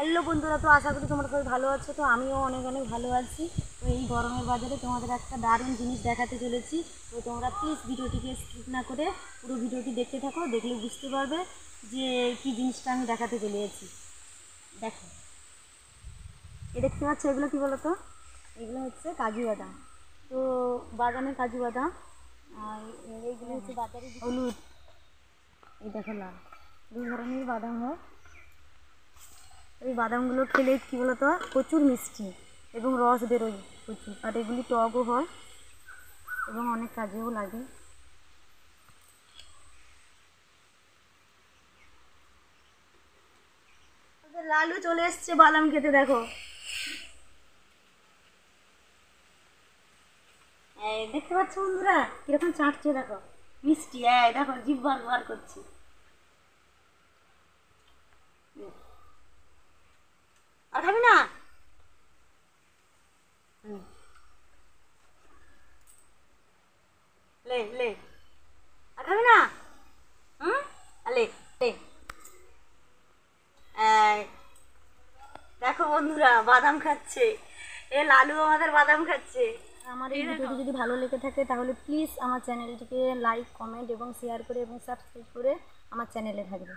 Hello বন্ধুরা, তো আশা করি তোমরা সবাই ভালো আছো। তো আমিও অনেক অনেক ভালো আছি। তো এই গরমের বাজারে তোমাদের একটা দারুণ জিনিস দেখাতে চলেছি। তো তোমরা প্লিজ ভিডিওটিকে স্কিপ না করে পুরো ভিডিওটি দেখতে থাকো, দেখলে বুঝতে পারবে যে কী জিনিসটা আমি দেখাতে চলেছি। দেখো, এ দেখতে পাচ্ছ, এগুলো কী বলো তো? এগুলো হচ্ছে কাজু বাদাম। তো বাগানের কাজু বাদাম, আর এইগুলো হচ্ছে বাজারে হলুদ, এই দেখো লাল, দুই ধরনের বাদাম হয়। এই বাদামগুলো খেলে কী বলতো, প্রচুর মিষ্টি এবং রস বেরোয় প্রচুর, আর এগুলি টকও হয় এবং অনেক কাজেও লাগে। লালু চলে এসছে বাদাম খেতে, দেখো। এই দেখতে পাচ্ছ বন্ধুরা, কিরকম চাটছে, দেখো মিষ্টি। দেখো জিভ বার বার করছে। আর খাবি না? লে লে, আর খাবি না? হুম, লে লে। দেখো বন্ধুরা, বাদাম খাচ্ছে। লালু আমাদের বাদাম খাচ্ছে। আমার এই ভিডিওটি যদি ভালো লেগে থাকে তাহলে প্লিজ আমার চ্যানেলটিকে লাইক, কমেন্ট এবং শেয়ার করে এবং সাবস্ক্রাইব করে আমার চ্যানেলে থাকবে।